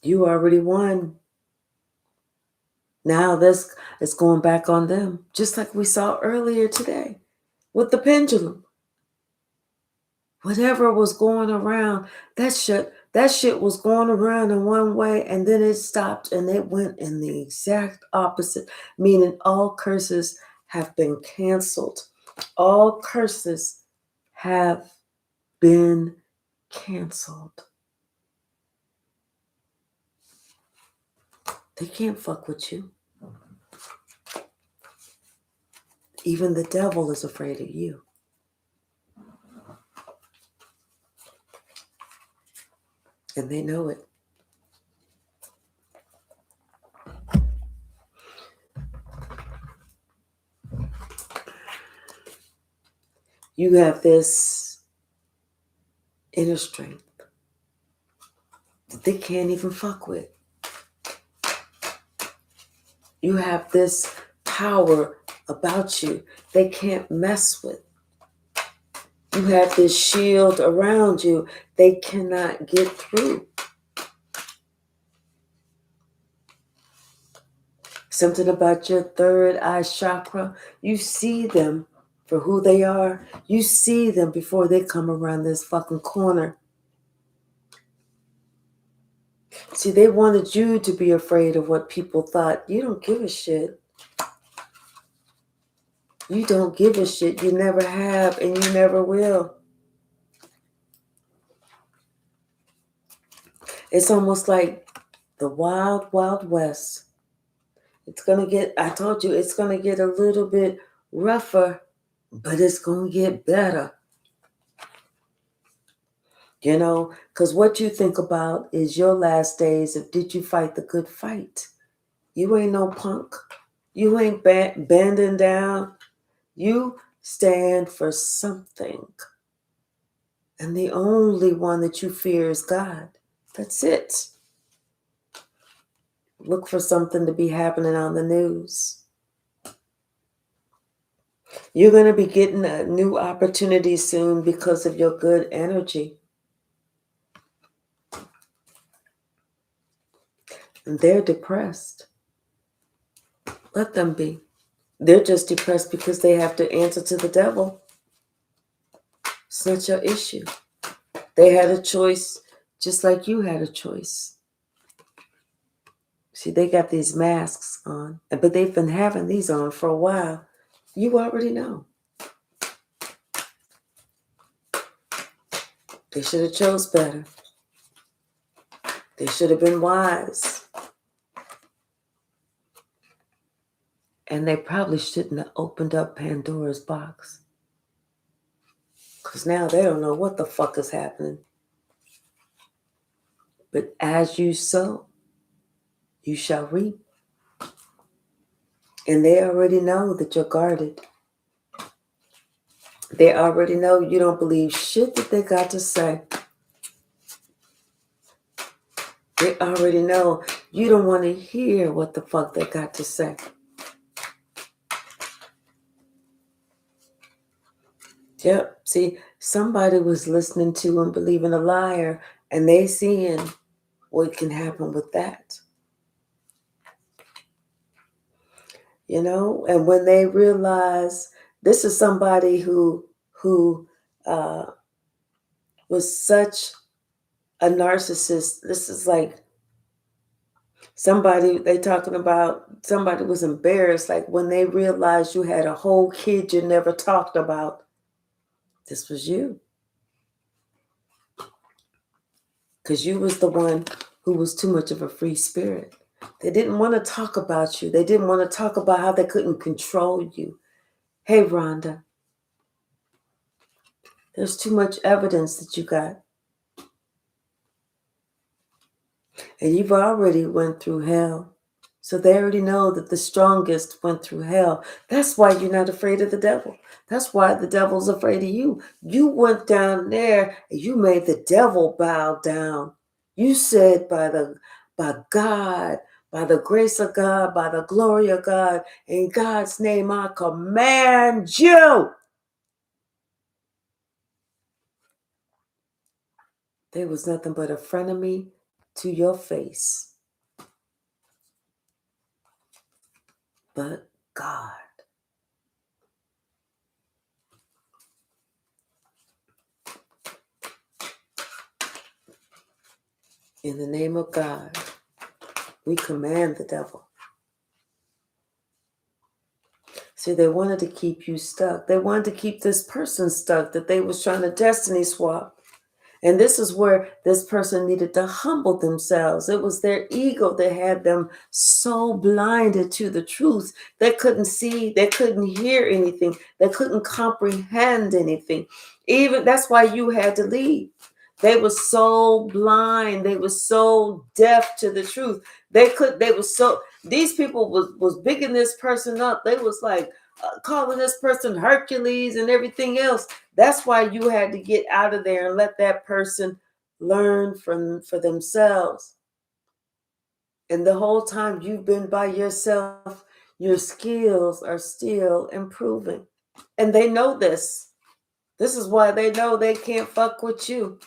you already won. Now this is going back on them, just like we saw earlier today with the pendulum. Whatever was going around, that shit was going around in one way, and then it stopped and it went in the exact opposite, meaning all curses have been canceled. All curses have been canceled. They can't fuck with you. Even the devil is afraid of you. And they know it. You have this inner strength that they can't even fuck with. You have this power about you they can't mess with. You have this shield around you they cannot get through. Something about your third eye chakra, you see them for who they are. You see them before they come around this fucking corner. See, they wanted you to be afraid of what people thought. You don't give a shit. You don't give a shit. You never have and you never will. It's almost like the wild, wild west. It's going to get, I told you, it's going to get a little bit rougher, but it's going to get better. You know, because what you think about is your last days of did you fight the good fight? You ain't no punk. You ain't bending down. You stand for something. And the only one that you fear is God. That's it. Look for something to be happening on the news. You're going to be getting a new opportunity soon because of your good energy. And they're depressed. Let them be. They're just depressed because they have to answer to the devil. It's not your issue. They had a choice just like you had a choice. See, they got these masks on, but they've been having these on for a while. You already know. They should have chose better. They should have been wise. And they probably shouldn't have opened up Pandora's box. Because now they don't know what the fuck is happening. But as you sow, you shall reap. And they already know that you're guarded. They already know you don't believe shit that they got to say. They already know you don't want to hear what the fuck they got to say. Yep. See, somebody was listening to and believing a liar, and they seeing what can happen with that. You know, and when they realize this is somebody who was such a narcissist. This is like somebody they talking about. Somebody was embarrassed, like when they realized you had a whole kid you never talked about. This was you. Because you was the one who was too much of a free spirit. They didn't want to talk about you. They didn't want to talk about how they couldn't control you. Hey, Rhonda, there's too much evidence that you got. And you've already went through hell. So they already know that the strongest went through hell. That's why you're not afraid of the devil. That's why the devil's afraid of you. You went down there and you made the devil bow down. You said by God, by the grace of God, by the glory of God, in God's name I command you. There was nothing but a frenemy to your face. But God. In the name of God, we command the devil. See, they wanted to keep you stuck. They wanted to keep this person stuck that they was trying to destiny swap. And this is where this person needed to humble themselves. It was their ego that had them so blinded to the truth. They couldn't see, they couldn't hear anything. They couldn't comprehend anything. Even that's why you had to leave. They were so blind. They were so deaf to the truth. These people was bigging this person up. They was like calling this person Hercules and everything else. That's why you had to get out of there and let that person learn for themselves. And the whole time you've been by yourself, your skills are still improving. And they know this. This is why they know they can't fuck with you.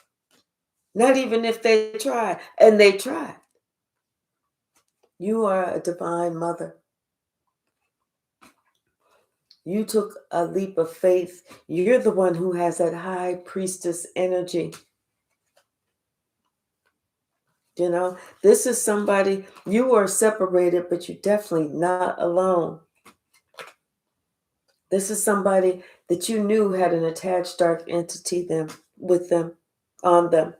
Not even if they try. And they try. You are a divine mother. You took a leap of faith. You're the one who has that high priestess energy. You know, this is somebody, you are separated, but you're definitely not alone. This is somebody that you knew had an attached dark entity on them.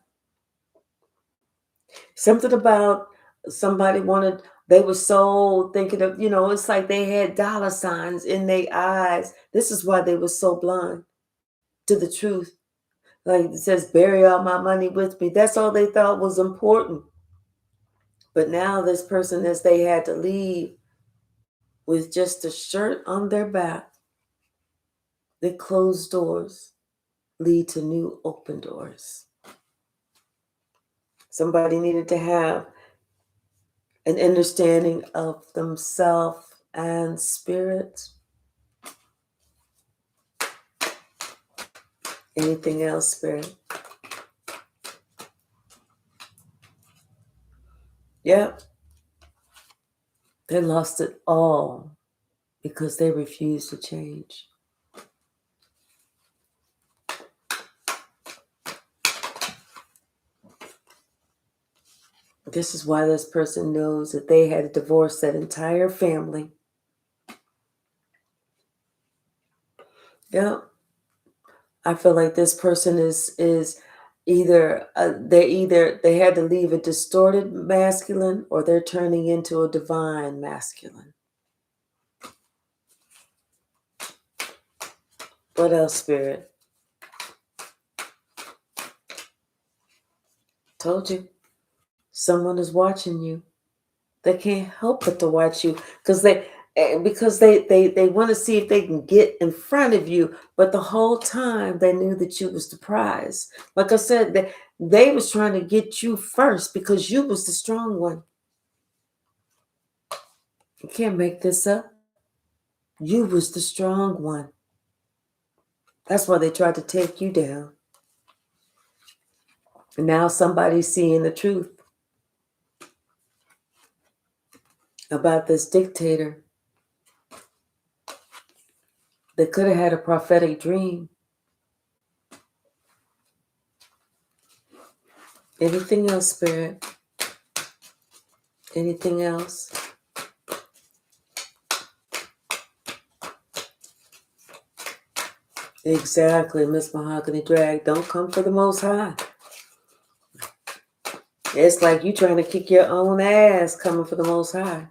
Something about somebody they were so thinking of, it's like they had dollar signs in their eyes. This is why they were so blind to the truth. Like it says, bury all my money with me. That's all they thought was important. But now this person, as they had to leave with just a shirt on their back, the closed doors lead to new open doors. Somebody needed to have an understanding of themselves and spirit. Anything else, spirit? Yep. They lost it all because they refused to change. This is why this person knows that they had to divorce that entire family. Yep. I feel like this person is either they had to leave a distorted masculine, or they're turning into a divine masculine. What else, spirit? Told you. Someone is watching you. They can't help but to watch you because they want to see if they can get in front of you. But the whole time they knew that you was the prize. Like I said, they was trying to get you first because you was the strong one. You can't make this up. You was the strong one. That's why they tried to take you down. And now somebody's seeing the truth about this dictator that could have had a prophetic dream. Anything else, Spirit? Anything else? Exactly, Miss Mahogany Drag. Don't come for the Most High. It's like you trying to kick your own ass coming for the Most High.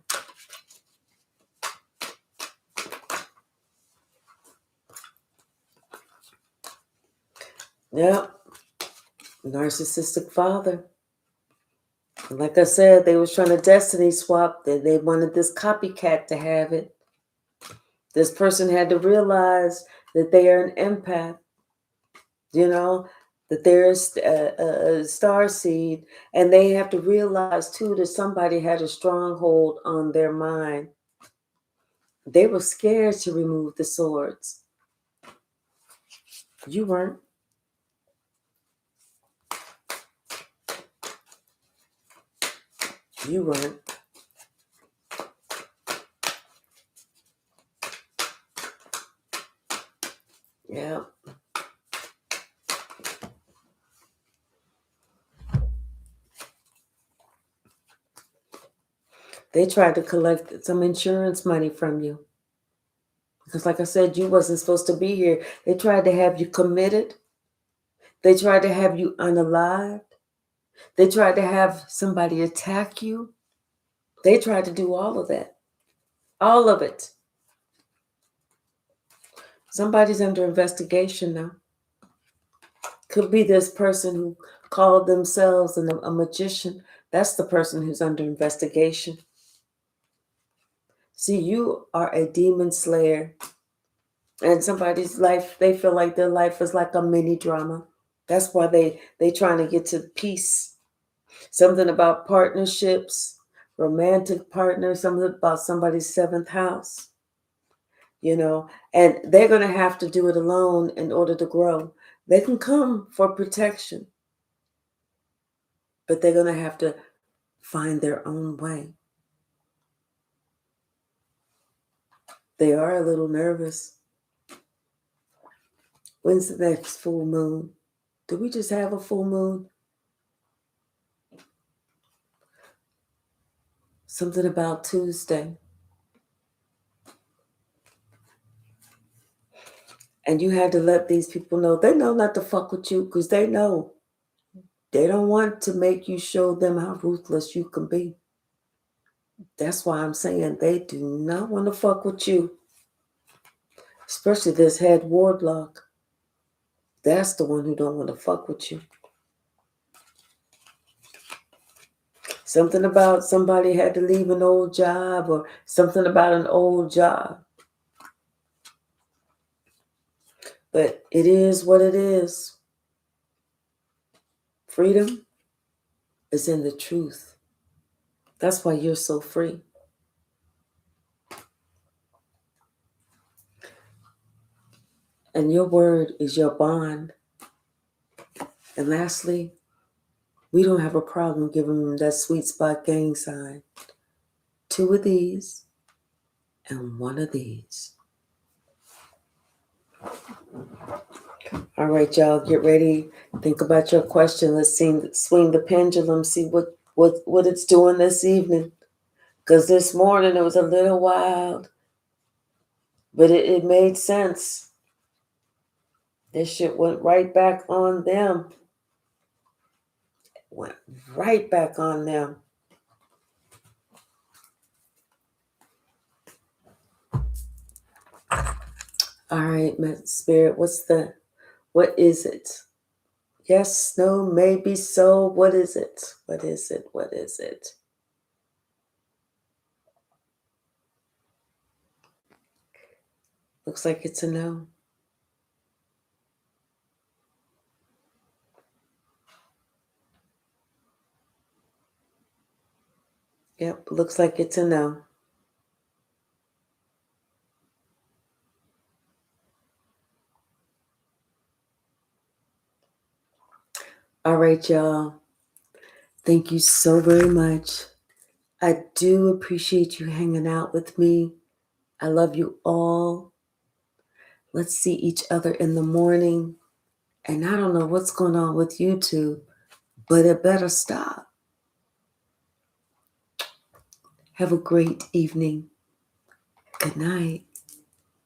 Yep. Narcissistic father. Like I said, they was trying to destiny swap. They wanted this copycat to have it. This person had to realize that they are an empath. You know, that there's a star seed, and they have to realize too that somebody had a stronghold on their mind. They were scared to remove the swords. You weren't. You weren't. Yeah. They tried to collect some insurance money from you. Because like I said, you wasn't supposed to be here. They tried to have you committed. They tried to have you unalived. They tried to have somebody attack you. They tried to do all of that. All of it. Somebody's under investigation now. Could be this person who called themselves a magician. That's the person who's under investigation. See, you are a demon slayer. And somebody's life, they feel like their life is like a mini drama. That's why they trying to get to peace. Something about partnerships, romantic partners, something about somebody's seventh house. You know, and they're going to have to do it alone in order to grow. They can come for protection, but they're going to have to find their own way. They are a little nervous. When's the next full moon? Do we just have a full moon? Something about Tuesday. And you had to let these people know. They know not to fuck with you because they know. They don't want to make you show them how ruthless you can be. That's why I'm saying they do not want to fuck with you. Especially this head warlock. That's the one who don't want to fuck with you. Something about somebody had to leave an old job or something about an old job. But it is what it is. Freedom is in the truth. That's why you're so free. And your word is your bond. And lastly, we don't have a problem giving them that sweet spot gang sign. 2 of these and 1 of these. All right, y'all, get ready. Think about your question. Let's swing the pendulum, see what it's doing this evening. Because this morning it was a little wild, but it made sense. This shit went right back on them. Went right back on them. All right, my spirit, what is it? Yes, no, maybe so. What is it? What is it? What is it? Looks like it's a no. Yep, looks like it's a no. All right, y'all. Thank you so very much. I do appreciate you hanging out with me. I love you all. Let's see each other in the morning. And I don't know what's going on with YouTube, but it better stop. Have a great evening. Good night.